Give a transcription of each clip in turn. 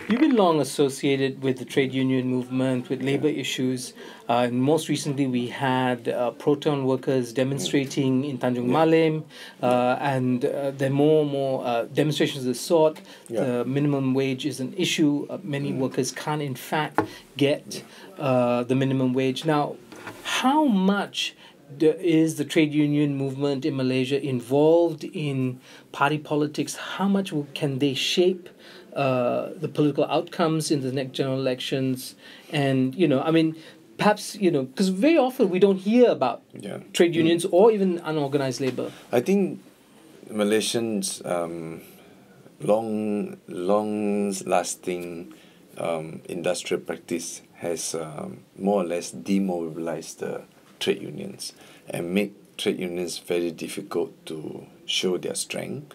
You've been long associated with the trade union movement, with labor issues. And most recently, we had Proton workers demonstrating in Tanjung Malim, and there are more and more demonstrations of the sort. The minimum wage is an issue. Many workers can't, in fact, get the minimum wage. Now, how much is the trade union movement in Malaysia involved in party politics? How much can they shape the political outcomes in the next general elections? And, perhaps, because very often we don't hear about trade unions or even unorganized labor. I think Malaysians' long-lasting industrial practice has more or less demobilized the trade unions and make trade unions very difficult to show their strength.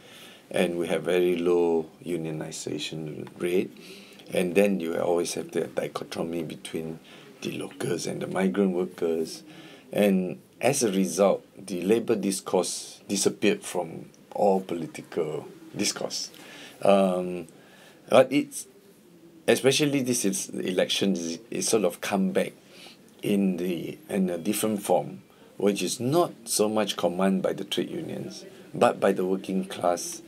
And we have very low unionization rate. And then you always have the dichotomy between the locals and the migrant workers. And as a result, the labor discourse disappeared from all political discourse. But it's, especially this is election, is sort of come back in a different form, which is not so much commanded by the trade unions, but by the working class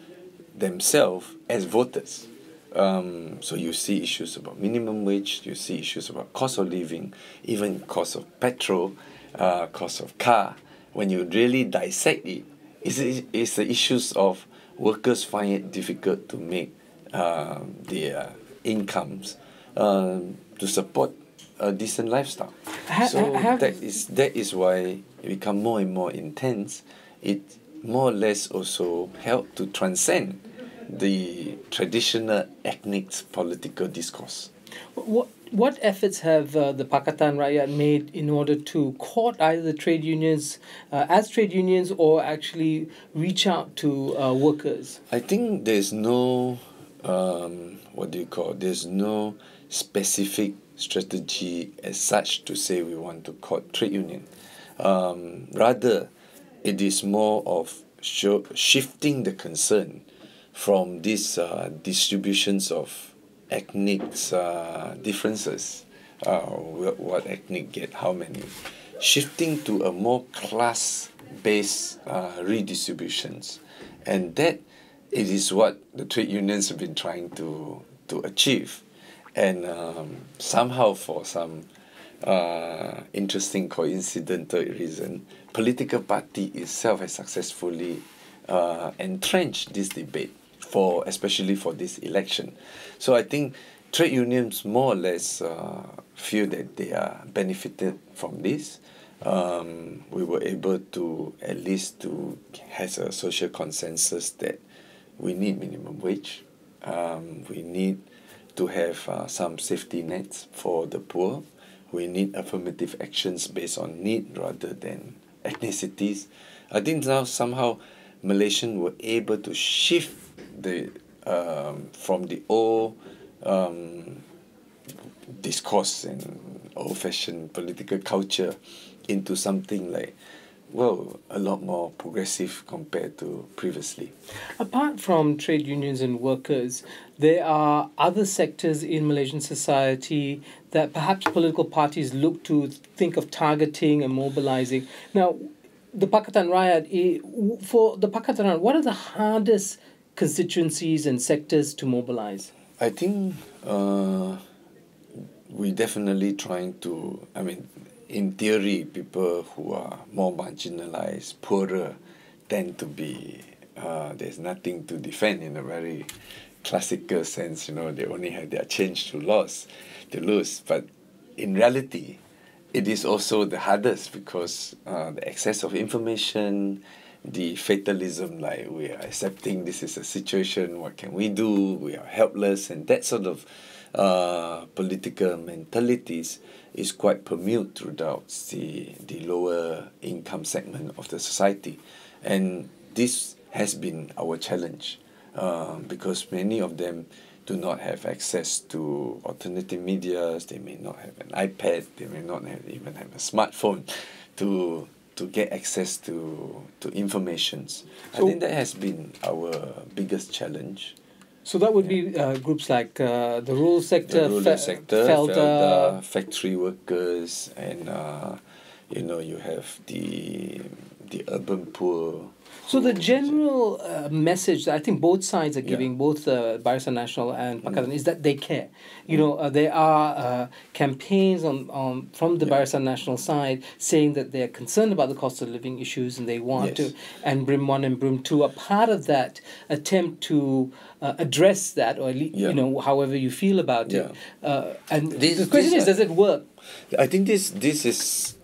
themselves as voters. So you see issues about minimum wage, you see issues about cost of living, even cost of petrol, cost of car. When you really dissect it, it's the issues of workers find it difficult to make their incomes to support a decent lifestyle. That is why it becomes more and more intense. It more or less also help to transcend the traditional ethnic political discourse. What efforts have the Pakatan Rakyat made in order to court either the trade unions as trade unions or actually reach out to workers? I think there's no there's no specific strategy as such to say we want to court trade union. Rather, it is more of shifting the concern from these distributions of ethnic differences, what ethnic get how many, shifting to a more class-based redistributions. And that it is what the trade unions have been trying to achieve. And somehow for some interesting coincidental reason, political party itself has successfully entrenched this debate, especially for this election. So I think trade unions more or less feel that they are benefited from this. We were able to at least to has a social consensus that we need minimum wage. We need to have some safety nets for the poor. We need affirmative actions based on need rather than ethnicities. I think now somehow Malaysians were able to shift the from the old discourse and old-fashioned political culture into something like, well, a lot more progressive compared to previously. Apart from trade unions and workers, there are other sectors in Malaysian society that perhaps political parties look to think of targeting and mobilizing. Now, the Pakatan Rakyat, for the Pakatan Rakyat, what are the hardest constituencies and sectors to mobilize? I think we definitely trying to, in theory, people who are more marginalized, poorer, tend to be, there's nothing to defend in a very classical sense. They only have their change to lose. But in reality, it is also the hardest because the excess of information, the fatalism, like we are accepting this is a situation, what can we do? We are helpless, and that sort of political mentalities is quite permeated throughout the lower income segment of the society. And this has been our challenge because many of them do not have access to alternative medias. They may not have an iPad. They may not even have a smartphone to get access to informations. I So- think that has been our biggest challenge. So that would be groups like the rural sector, The rural sector, FELDA. factory workers, and you have the urban poor. So the general message that I think both sides are giving, both Barisan Nasional and Pakatan, is that they care. There are campaigns from the Barisan Nasional side saying that they are concerned about the cost of living issues and they want to, and BRIM 1 and BRIM 2 are part of that attempt to address that, or at least, however you feel about it. And the question is, does it work? I think this is.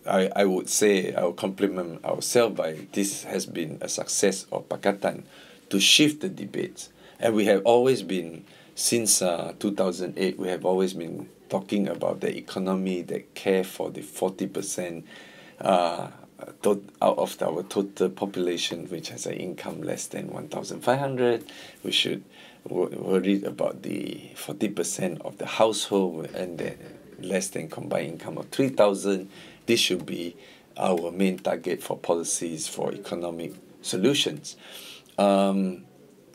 I would say I will compliment ourselves by this has been a success of Pakatan to shift the debates. And we have always been, since 2008, we have always been talking about the economy that care for the 40% out of our total population, which has an income less than 1,500. We should worry about the 40% of the household and the less than combined income of 3,000. This should be our main target for policies for economic solutions. To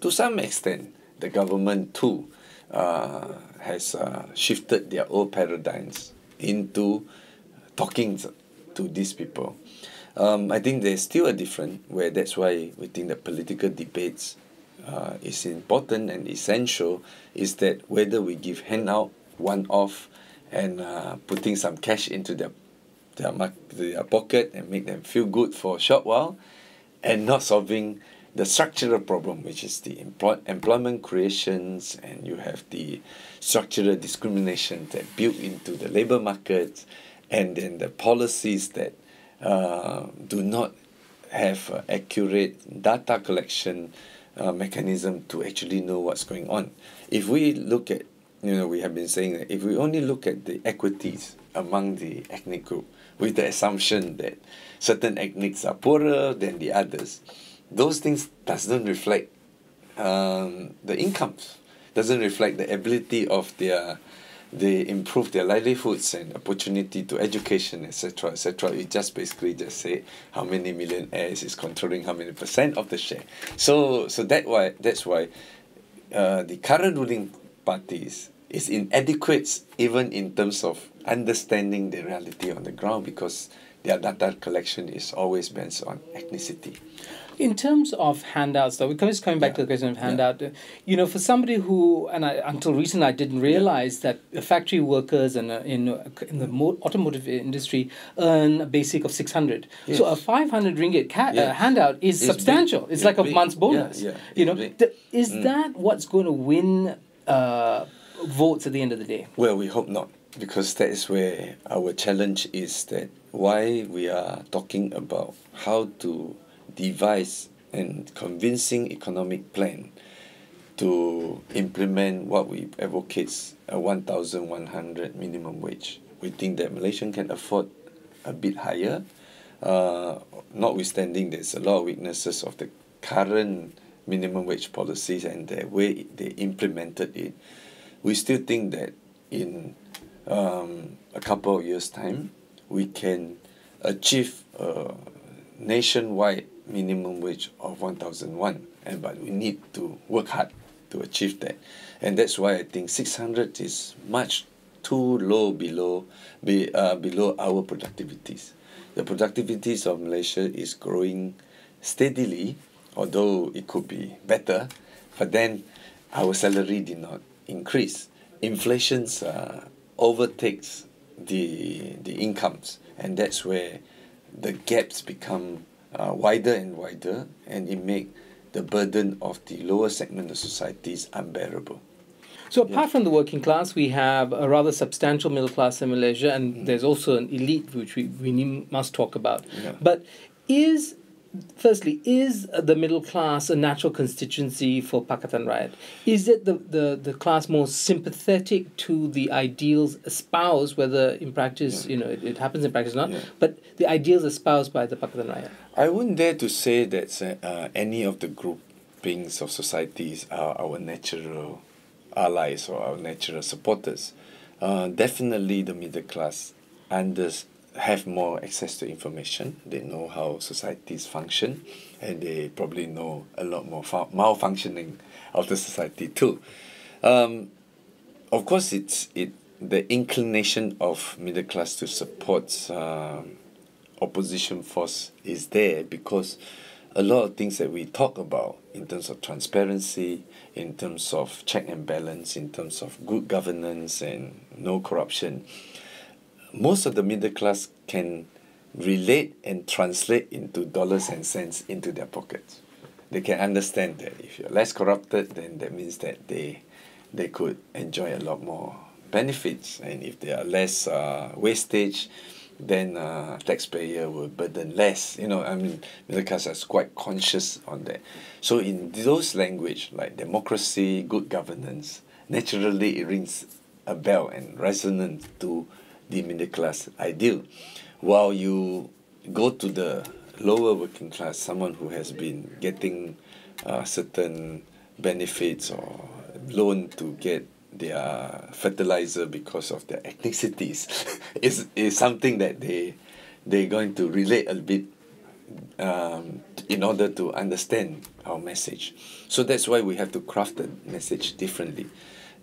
some extent, the government too has shifted their old paradigms into talking to these people. I think there's still a difference where that's why we think that political debates is important and essential, is that whether we give handout one-off and putting some cash into their pocket and make them feel good for a short while, and not solving the structural problem, which is the employment creations, and you have the structural discrimination that built into the labor market, and then the policies that do not have accurate data collection mechanism to actually know what's going on. If we look at, we have been saying that if we only look at the equities among the ethnic group, with the assumption that certain ethnics are poorer than the others, those things doesn't reflect the incomes, doesn't reflect the ability of they improve their livelihoods and opportunity to education, etc., etc. It just basically just say how many millionaires is controlling how many percent of the share. So that's why the current ruling parties is inadequate even in terms of understanding the reality on the ground, because their data collection is always based on ethnicity. In terms of handouts, though, we're just coming back to the question of handout. For somebody who, and until recently I didn't realize that factory workers and in the automotive industry earn a basic of 600. Yes. So a 500 ringgit handout is substantial. It's like a month's bonus. Is that what's going to win votes at the end of the day? Well, we hope not, because that is where our challenge is, that why we are talking about how to devise and convincing economic plan to implement what we advocate, a 1,100 minimum wage. We think that Malaysian can afford a bit higher, notwithstanding there's a lot of weaknesses of the current minimum wage policies and the way they implemented it. We still think that in a couple of years' time, we can achieve a nationwide minimum wage of 1,001, but we need to work hard to achieve that. And that's why I think 600 is much too low below our productivities. The productivities of Malaysia is growing steadily, although it could be better, but then our salary did not increase. Inflation overtakes the incomes, and that's where the gaps become wider and wider, and it makes the burden of the lower segment of societies unbearable. So apart from the working class, we have a rather substantial middle class in Malaysia, and there's also an elite which we must talk about. But Firstly, is the middle class a natural constituency for Pakatan Rakyat? Is it the class more sympathetic to the ideals espoused, whether in practice, it happens in practice or not, but the ideals espoused by the Pakatan Rakyat? I wouldn't dare to say that any of the groupings of societies are our natural allies or our natural supporters. Definitely the middle class have more access to information. They know how societies function, and they probably know a lot more malfunctioning of the society too. Of course, the inclination of middle class to support opposition force is there, because a lot of things that we talk about in terms of transparency, in terms of check and balance, in terms of good governance and no corruption, most of the middle class can relate and translate into dollars and cents into their pockets. They can understand that if you're less corrupted, then that means that they could enjoy a lot more benefits, and if there are less wastage, then taxpayer will burden less. Middle class is quite conscious on that. So in those language like democracy, good governance, naturally it rings a bell and resonant to the middle class ideal. While you go to the lower working class, someone who has been getting certain benefits or loan to get their fertilizer because of their ethnicities is something that they're going to relate a bit in order to understand our message. So that's why we have to craft the message differently.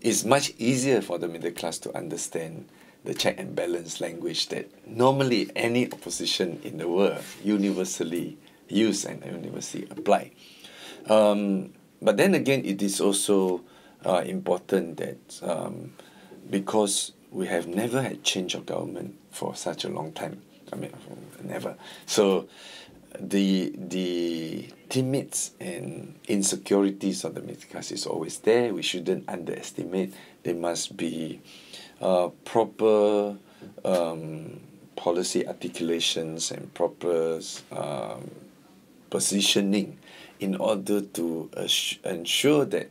It's much easier for the middle class to understand the check and balance language that normally any opposition in the world universally use and universally apply. But then again, it is also important that because we have never had change of government for such a long time. Never. So the timidity and insecurities of the middle class is always there. We shouldn't underestimate. There must be proper policy articulations and proper positioning in order to ensure that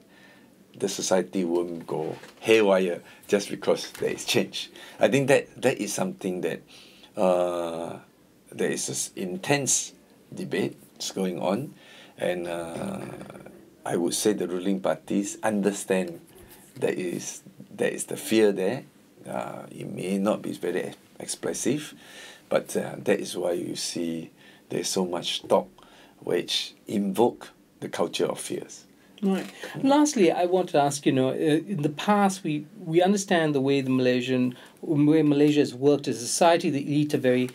the society won't go haywire just because there is change. I think that is something that there is this intense debate going on, and I would say the ruling parties understand there is the fear there. It may not be very expressive, but that is why you see there's so much talk which invoke the culture of fears. Right. Lastly, I want to ask, in the past, we understand the way Malaysia has worked as a society. The elite are very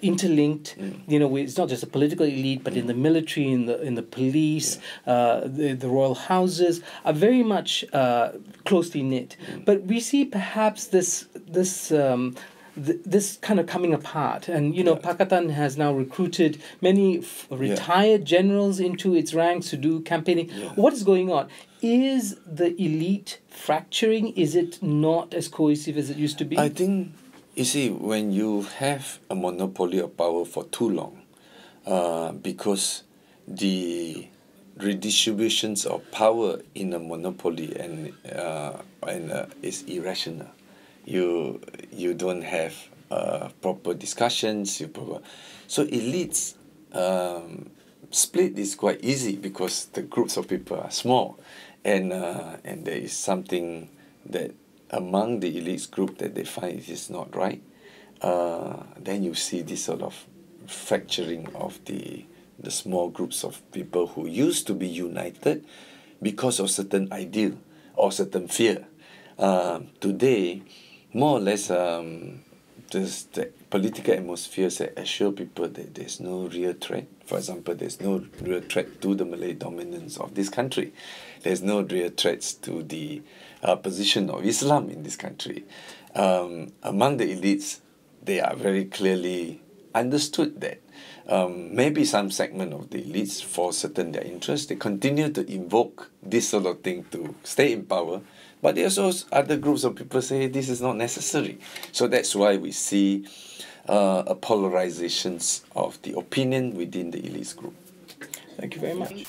interlinked. It's not just a political elite, but in the military, in the police, the royal houses are very much closely knit. But we see perhaps this kind of coming apart, and Pakatan has now recruited many retired generals into its ranks to do campaigning. What is going on? Is the elite fracturing? Is it not as cohesive as it used to be? I think, you see, when you have a monopoly of power for too long, because the redistributions of power in a monopoly and is irrational. You don't have proper discussions. So elites split is quite easy because the groups of people are small, and there is something that among the elites group that they find it is not right. Then you see this sort of fracturing of the small groups of people who used to be united because of certain ideal or certain fear. Today, more or less, the political atmospheres that assure people that there's no real threat. For example, there's no real threat to the Malay dominance of this country. There's no real threats to the position of Islam in this country. Among the elites, they are very clearly understood that maybe some segment of the elites, for certain their interests, they continue to invoke this sort of thing to stay in power. But there's also other groups of people say this is not necessary. So that's why we see a polarizations of the opinion within the elites group. Thank you very much.